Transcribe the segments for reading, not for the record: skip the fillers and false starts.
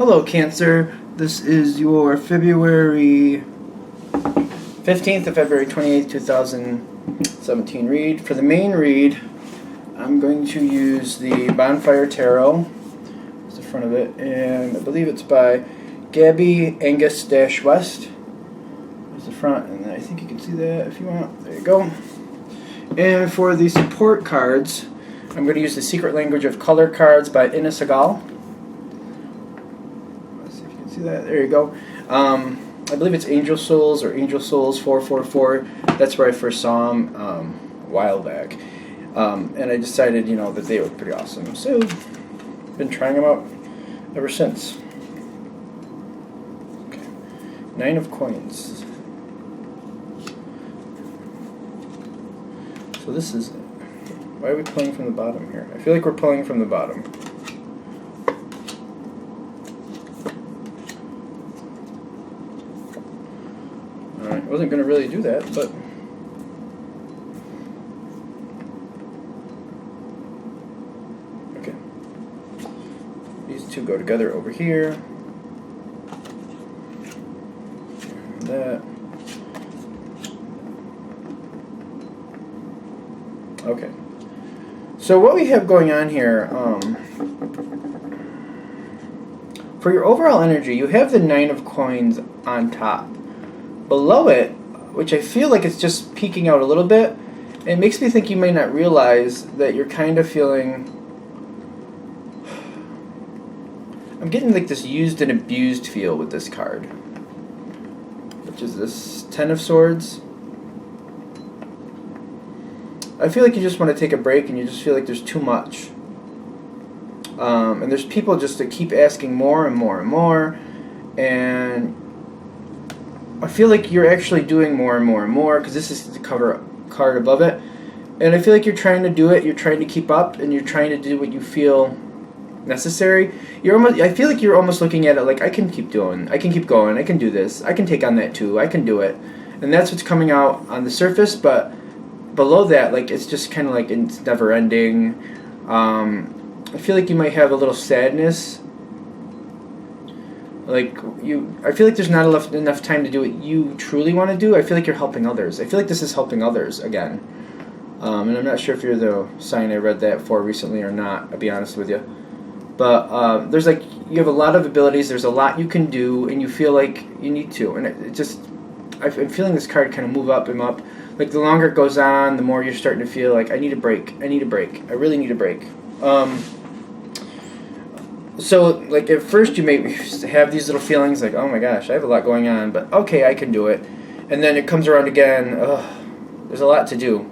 Hello, Cancer. This is your February 15th of February 28th, 2017 read. For the main read, I'm going to use the Bonfire Tarot. That's the front of it, and I believe it's by Gabby Angus-West. There's the front, and I think you can see that if you want. There you go. And for the support cards, I'm going to use the Secret Language of Color cards by Ina Segal. Let's see if you can see that. There you go. I believe it's Angel Souls or Angel Souls 444. That's where I first saw them a while back. And I decided, that they were pretty awesome. So, been trying them out ever since. Okay. 9 of Coins. So this is... Why are we pulling from the bottom here? I feel like we're pulling from the bottom. Alright, wasn't going to really do that, but... Okay. These two go together over here. And that. Okay. So what we have going on here, for your overall energy, you have the 9 of Coins on top. Below it, which I feel like it's just peeking out a little bit, it makes me think you may not realize that you're kind of feeling... I'm getting like this used and abused feel with this card. Which is this 10 of Swords. I feel like you just want to take a break and you just feel like there's too much. And there's people just that keep asking more and more and more. And I feel like you're actually doing more and more and more, because this is the cover card above it. And I feel like you're trying to do it, you're trying to keep up, and you're trying to do what you feel necessary. I feel like you're almost looking at it like, I can keep doing, I can keep going, I can do this, I can take on that too, I can do it. And that's what's coming out on the surface, but below that, like, it's just kind of like it's never ending. I feel like you might have a little sadness. Like, I feel like there's not enough time to do what you truly want to do. I feel like you're helping others. I feel like this is helping others again. And I'm not sure if you're the sign I read that for recently or not, I'll be honest with you. But there's like, you have a lot of abilities, there's a lot you can do, and you feel like you need to. And it just, I'm feeling this card kind of move up and up. Like, the longer it goes on, the more you're starting to feel like, I need a break, I need a break, I really need a break. So, like, at first you may have these little feelings like, oh my gosh, I have a lot going on, but okay, I can do it. And then it comes around again, there's a lot to do.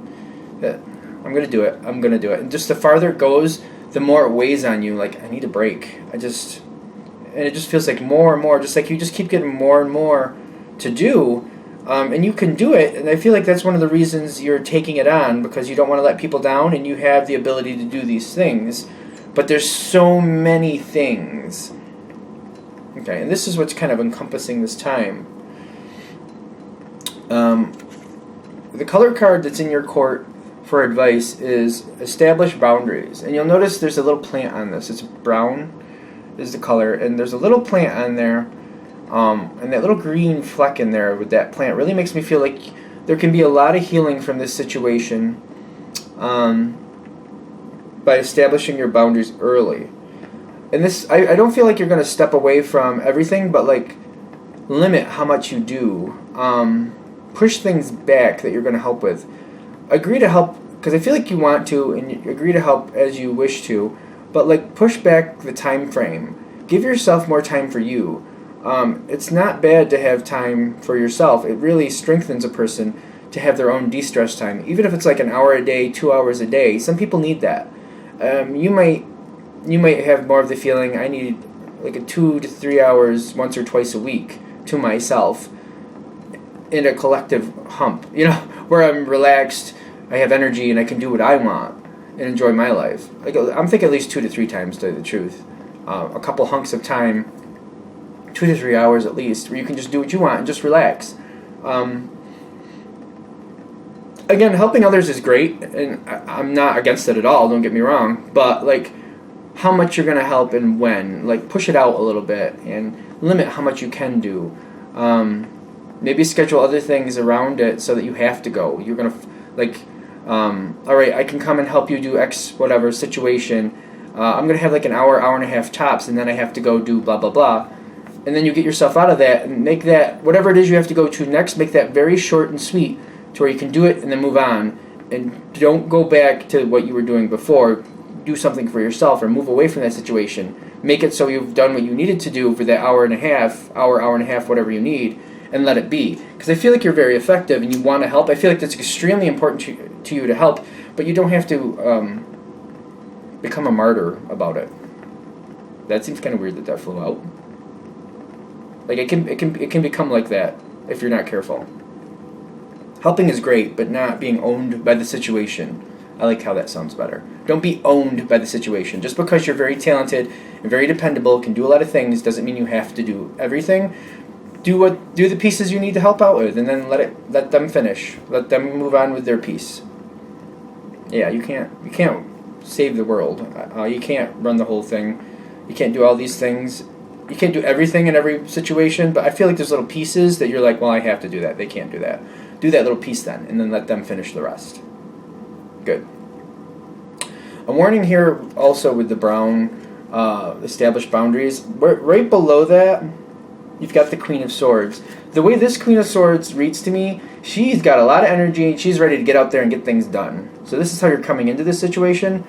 I'm going to do it, I'm going to do it. And just the farther it goes, the more it weighs on you, like, I need a break. And it just feels like more and more, just like you just keep getting more and more to do. And you can do it, and I feel like that's one of the reasons you're taking it on, because you don't want to let people down, and you have the ability to do these things. But there's so many things. Okay, and this is what's kind of encompassing this time. The color card that's in your court for advice is establish boundaries. And you'll notice there's a little plant on this. It's brown is the color, and there's a little plant on there. And that little green fleck in there with that plant really makes me feel like there can be a lot of healing from this situation by establishing your boundaries early. And this, I don't feel like you're going to step away from everything, but like limit how much you do. Push things back that you're going to help with. Agree to help, because I feel like you want to, and you agree to help as you wish to, but like push back the time frame. Give yourself more time for you. It's not bad to have time for yourself. It really strengthens a person to have their own de-stress time. Even if it's like an hour a day, 2 hours a day. Some people need that. You might have more of the feeling, I need like a 2 to 3 hours once or twice a week to myself in a collective hump, where I'm relaxed, I have energy, and I can do what I want and enjoy my life. Like, I'm thinking at least 2 to 3 times, to tell you the truth. A couple hunks of time, 2 to 3 hours at least, where you can just do what you want and just relax. Again, helping others is great, and I'm not against it at all, don't get me wrong, but like, how much you're going to help and when. Like, push it out a little bit and limit how much you can do. Maybe schedule other things around it so that you have to go. You're going to, like, all right, I can come and help you do X whatever situation. I'm going to have like an hour, hour and a half tops, and then I have to go do blah, blah, blah. And then you get yourself out of that and make that, whatever it is you have to go to next, make that very short and sweet to where you can do it and then move on. And don't go back to what you were doing before. Do something for yourself or move away from that situation. Make it so you've done what you needed to do for that hour and a half, hour and a half, whatever you need, and let it be. Because I feel like you're very effective and you want to help. I feel like that's extremely important to you to help, but you don't have to become a martyr about it. That seems kind of weird that flew out. Like, it can become like that if you're not careful. Helping is great, but not being owned by the situation. I like how that sounds better. Don't be owned by the situation. Just because you're very talented and very dependable, can do a lot of things, doesn't mean you have to do everything. Do the pieces you need to help out with, and then let them finish. Let them move on with their piece. Yeah, you can't save the world. You can't run the whole thing. You can't do all these things. You can't do everything in every situation, but I feel like there's little pieces that you're like, well, I have to do that. They can't do that. Do that little piece then, and then let them finish the rest. Good. A warning here also with the brown established boundaries. Right below that, you've got the Queen of Swords. The way this Queen of Swords reads to me, she's got a lot of energy, and she's ready to get out there and get things done. So this is how you're coming into this situation.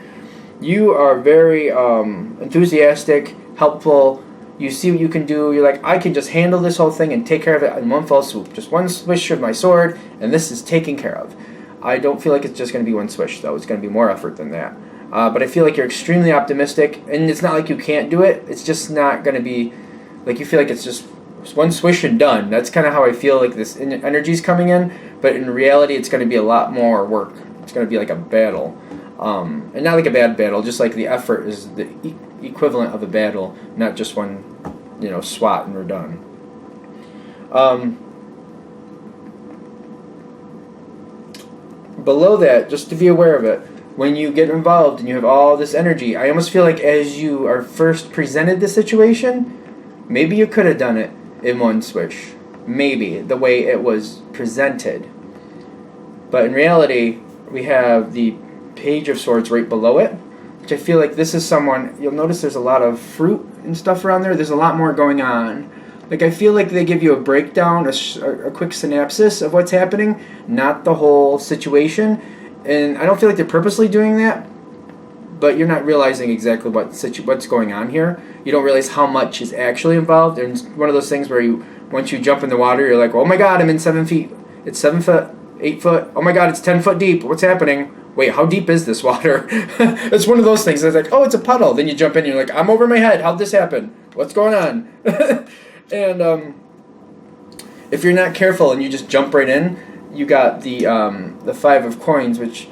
You are very enthusiastic, helpful. You see what you can do. You're like, I can just handle this whole thing and take care of it in one fell swoop. Just one swish of my sword, and this is taken care of. I don't feel like it's just going to be one swish, though. It's going to be more effort than that. But I feel like you're extremely optimistic, and it's not like you can't do it. It's just not going to be like you feel like it's just one swish and done. That's kind of how I feel like this energy's coming in. But in reality, it's going to be a lot more work. It's going to be like a battle. And not like a bad battle, just like the effort is the equivalent of a battle, not just one, swat and we're done. Below that, just to be aware of it, when you get involved and you have all this energy, I almost feel like as you are first presented the situation, maybe you could have done it in one swish. Maybe, the way it was presented. But in reality, we have the Page of Swords right below it, which I feel like this is someone, you'll notice there's a lot of fruit and stuff around there. There's a lot more going on. Like, I feel like they give you a breakdown, a quick synopsis of what's happening, not the whole situation. And I don't feel like they're purposely doing that, but you're not realizing exactly what's going on here. You don't realize how much is actually involved. And it's one of those things where once you jump in the water, you're like, oh my god, I'm in 7 feet. It's 7 foot, 8 foot. Oh my god, it's 10 foot deep. What's happening? Wait, how deep is this water? It's one of those things. It's like, oh, it's a puddle. Then you jump in and you're like, I'm over my head. How'd this happen? What's going on? And if you're not careful and you just jump right in, you got the 5 of coins, which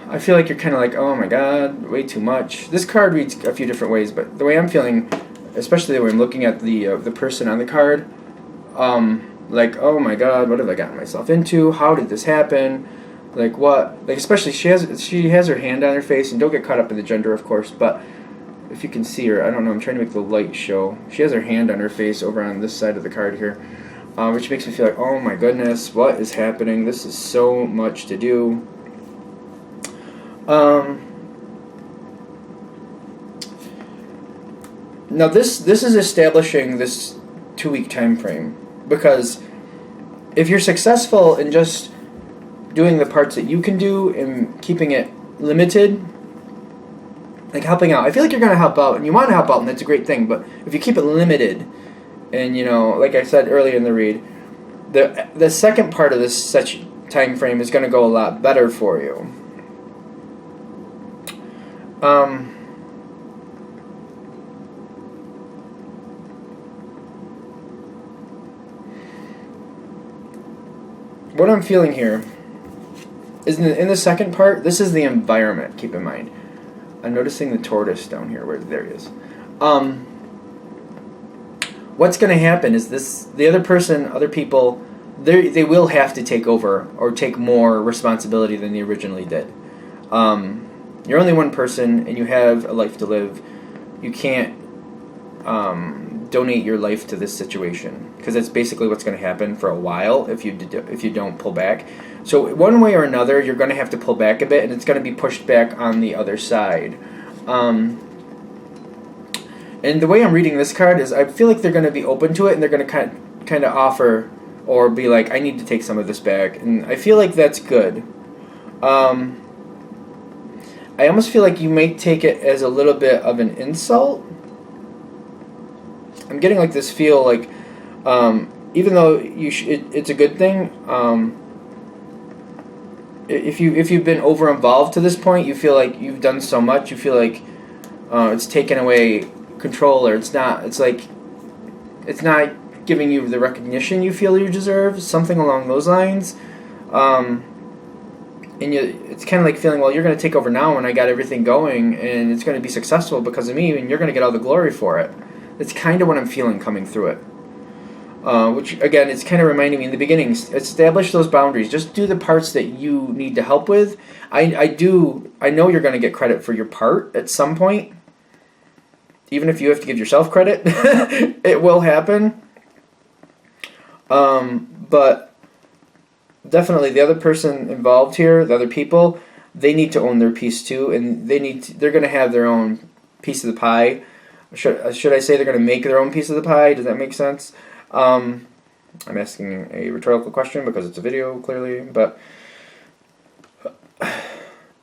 I feel like you're kind of like, oh my god, way too much. This card reads a few different ways, but the way I'm feeling, especially when looking at the person on the card, like, oh my god, what have I gotten myself into? How did this happen? Like, what? Like, especially she has her hand on her face, and don't get caught up in the gender, of course, but if you can see her, I don't know, I'm trying to make the light show. She has her hand on her face over on this side of the card here, which makes me feel like, oh my goodness, what is happening? This is so much to do. Now this is establishing this 2-week time frame, because if you're successful in just doing the parts that you can do and keeping it limited, like helping out, I feel like you're going to help out and you want to help out, and that's a great thing, but if you keep it limited and, like I said earlier in the read, the second part of this such time frame is going to go a lot better for you. What I'm feeling here is in the second part, this is the environment, keep in mind. I'm noticing the tortoise down here, there he is. What's going to happen is the other people, they will have to take over or take more responsibility than they originally did. You're only one person, and you have a life to live. You can't donate your life to this situation, because that's basically what's going to happen for a while if you don't pull back. So one way or another, you're going to have to pull back a bit, and it's going to be pushed back on the other side. And the way I'm reading this card is, I feel like they're going to be open to it, and they're going to kind of offer or be like, I need to take some of this back, and I feel like that's good. I almost feel like you might take it as a little bit of an insult. I'm getting like this feel like, even though it's a good thing. If you've been over involved to this point, you feel like you've done so much. You feel like it's taken away control, or it's not giving you the recognition you feel you deserve. Something along those lines. And it's kind of like feeling, well, you're going to take over now when I got everything going, and it's going to be successful because of me, and you're going to get all the glory for it. That's kind of what I'm feeling coming through it. Which, again, it's kind of reminding me in the beginning, establish those boundaries. Just do the parts that you need to help with. I know you're going to get credit for your part at some point. Even if you have to give yourself credit, it will happen. But definitely the other person involved here, the other people, they need to own their piece too, and they're going to have their own piece of the pie. Should I say they're going to make their own piece of the pie? Does that make sense? I'm asking a rhetorical question because it's a video, clearly, but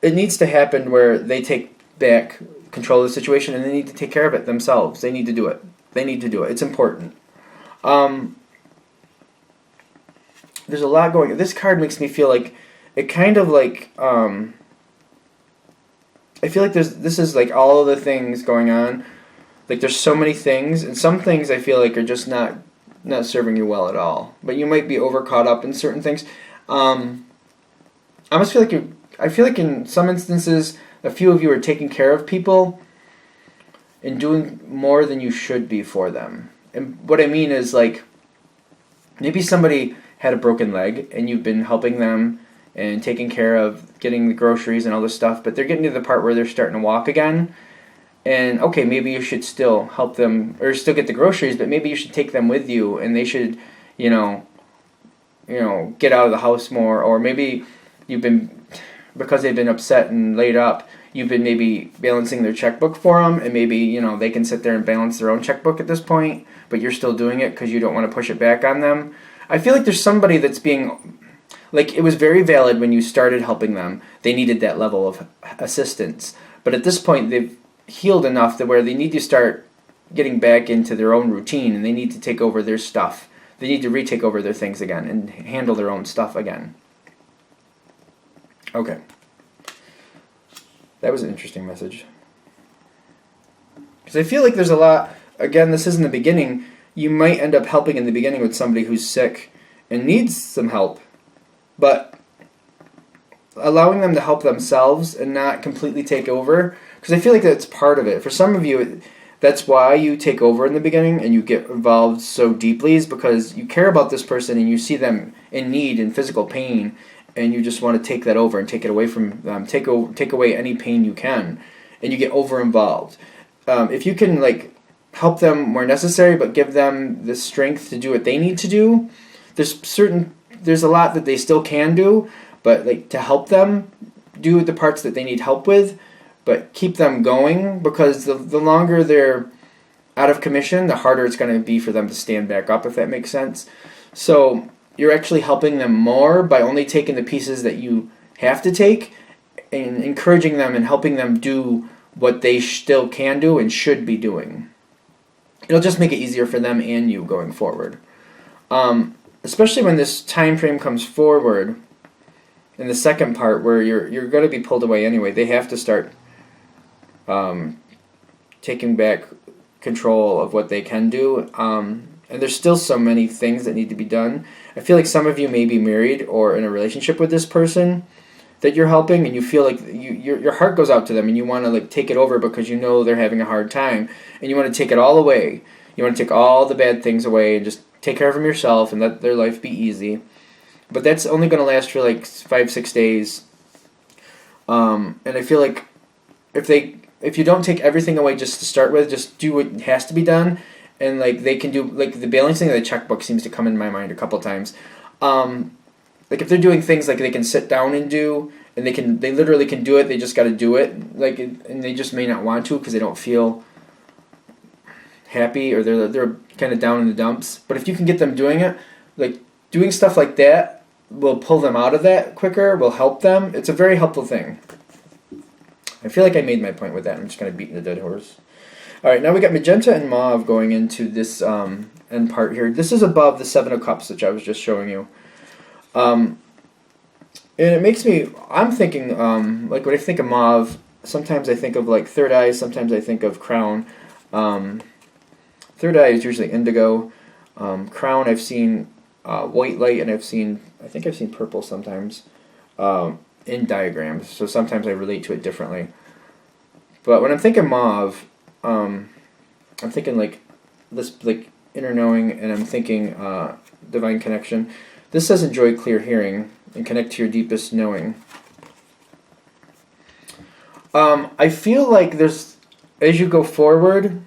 it needs to happen where they take back control of the situation, and they need to take care of it themselves. They need to do it. It's important. There's a lot going on. This card makes me feel like it kind of like I feel like this is like all of the things going on. Like there's so many things, and some things I feel like are just not serving you well at all. But you might be over caught up in certain things. I almost feel like I feel like in some instances, a few of you are taking care of people and doing more than you should be for them. And what I mean is, like, maybe somebody had a broken leg and you've been helping them and taking care of getting the groceries and all this stuff, but they're getting to the part where they're starting to walk again. And okay, maybe you should still help them or still get the groceries, but maybe you should take them with you, and they should, get out of the house more. Or maybe you've been, because they've been upset and laid up, you've been maybe balancing their checkbook for them, and maybe, they can sit there and balance their own checkbook at this point, but you're still doing it because you don't want to push it back on them. I feel like there's somebody that's being, like, it was very valid when you started helping them. They needed that level of assistance. But at this point, they've healed enough that where they need to start getting back into their own routine, and they need to take over their stuff. They need to retake over their things again and handle their own stuff again. Okay. That was an interesting message. Because I feel like there's a lot, again, this is in the beginning, you might end up helping in the beginning with somebody who's sick and needs some help, but allowing them to help themselves and not completely take over, because I feel like that's part of it. For some of you, that's why you take over in the beginning and you get involved so deeply, is because you care about this person and you see them in need and physical pain, and you just want to take that over and take it away from them, take away any pain you can, and you get over involved. If you can, like, help them where necessary, but give them the strength to do what they need to do, there's a lot that they still can do, but like to help them do the parts that they need help with, but keep them going, because the longer they're out of commission, the harder it's going to be for them to stand back up, if that makes sense. So you're actually helping them more by only taking the pieces that you have to take and encouraging them and helping them do what they still can do and should be doing. It'll just make it easier for them and you going forward. Especially when this time frame comes forward in the second part where you're going to be pulled away anyway. They have to start taking back control of what they can do. And there's still so many things that need to be done. I feel like some of you may be married or in a relationship with this person that you're helping, and you feel like your heart goes out to them, and you want to like take it over because you know they're having a hard time, and you want to take it all away. You want to take all the bad things away and just take care of them yourself and let their life be easy. But that's only going to last for like 5-6 days. And I feel like if you don't take everything away just to start with, just do what has to be done, and like they can do like the balancing of the checkbook seems to come in my mind a couple times. Like if they're doing things like they can sit down and do, and they literally can do it. They just got to do it. Like and they just may not want to because they don't feel happy or they're kind of down in the dumps. But if you can get them doing it, like doing stuff like that will pull them out of that quicker. Will help them. It's a very helpful thing. I feel like I made my point with that. I'm just kind of beating the dead horse. All right, now we got magenta and mauve going into this end part here. This is above the Seven of Cups, which I was just showing you. And it makes me, I'm thinking, like when I think of mauve, sometimes I think of like third eye, sometimes I think of crown. Third eye is usually indigo. Crown, I've seen white light, and I think I've seen purple sometimes in diagrams. So sometimes I relate to it differently. But when I'm thinking mauve, I'm thinking like this, like inner knowing, and I'm thinking divine connection. This says enjoy clear hearing and connect to your deepest knowing. I feel like there's, as you go forward,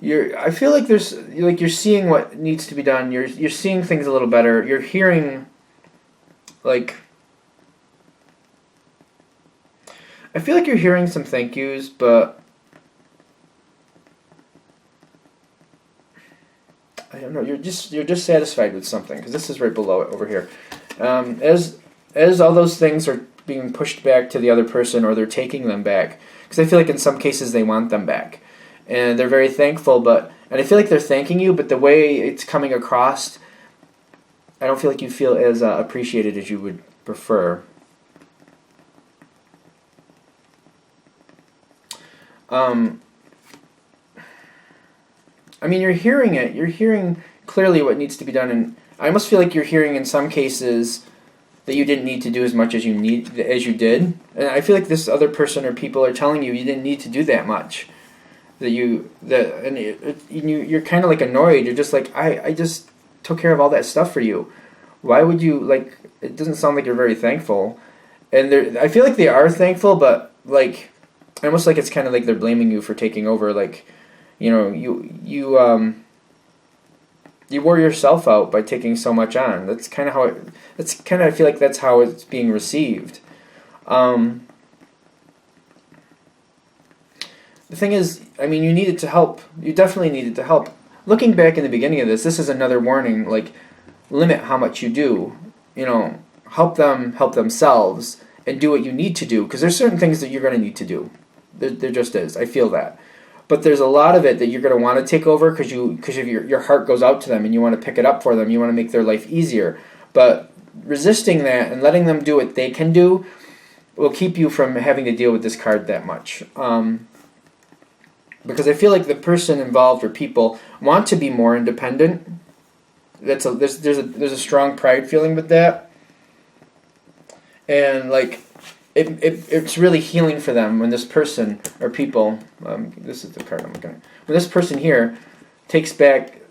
I feel like there's, like you're seeing what needs to be done. You're seeing things a little better. You're hearing, like, I feel like you're hearing some thank yous, but I don't know. You're just satisfied with something, because this is right below it over here. As all those things are being pushed back to the other person, or they're taking them back, because I feel like in some cases they want them back, and they're very thankful. And I feel like they're thanking you, but the way it's coming across, I don't feel like you feel as appreciated as you would prefer. I mean, you're hearing it. You're hearing clearly what needs to be done, and I almost feel like you're hearing in some cases that you didn't need to do as much as you did. And I feel like this other person or people are telling you didn't need to do that much. You're kind of like annoyed. You're just like, I just took care of all that stuff for you. Why would you, like? It doesn't sound like you're very thankful. And I feel like they are thankful, but like, almost like it's kind of like they're blaming you for taking over. Like, you know, you wore yourself out by taking so much on. That's kind of how it. That's kind of, I feel like that's how it's being received. The thing is, I mean, you needed to help. You definitely needed to help. Looking back in the beginning of this is another warning. Like, limit how much you do. You know, help them help themselves and do what you need to do. Because there's certain things that you're going to need to do. There just is. I feel that. But there's a lot of it that you're going to want to take over because your heart goes out to them and you want to pick it up for them. You want to make their life easier. But resisting that and letting them do what they can do will keep you from having to deal with this card that much. Because I feel like the person involved or people want to be more independent. There's a strong pride feeling with that. And like it's really healing for them when this person or people, this is the card I'm looking at. When this person here takes back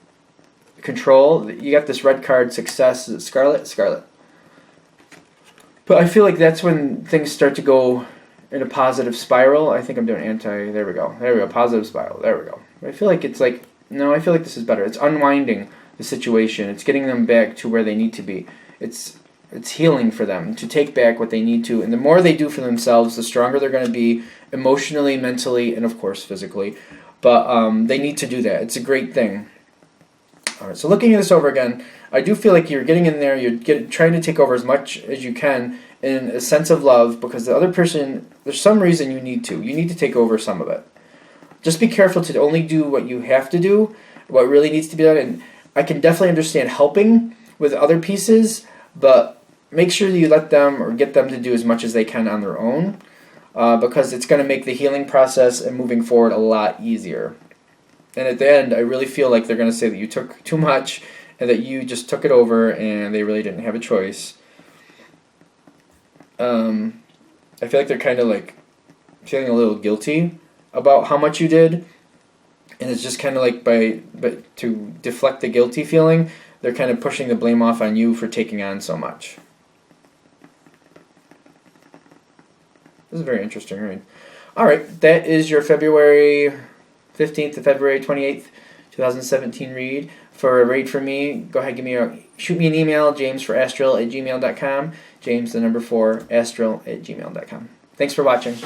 control, you got this red card, success, Scarlet. But I feel like that's when things start to go in a positive spiral. I think I'm doing there we go, positive spiral, there we go. I feel like it's like, no, I feel like this is better. It's unwinding the situation. It's getting them back to where they need to be. It's healing for them to take back what they need to. And the more they do for themselves, the stronger they're going to be emotionally, mentally, and of course physically. But they need to do that. It's a great thing. All right, so looking at this over again, I do feel like you're getting in there, trying to take over as much as you can in a sense of love, because the other person, there's some reason you need to take over some of it. Just be careful to only do what you have to do, what really needs to be done. And I can definitely understand helping with other pieces, but make sure that you let them or get them to do as much as they can on their own, because it's going to make the healing process and moving forward a lot easier. And at the end, I really feel like they're going to say that you took too much and that you just took it over and they really didn't have a choice. I feel like they're kind of like feeling a little guilty about how much you did. And it's just kind of like but to deflect the guilty feeling, they're kind of pushing the blame off on you for taking on so much. This is a very interesting read. All right, that is your February 15th to February 28th, 2017 read. For a read from me, go ahead, shoot me an email, james4astral@gmail.com, James, the number 4, astral@gmail.com. Thanks for watching.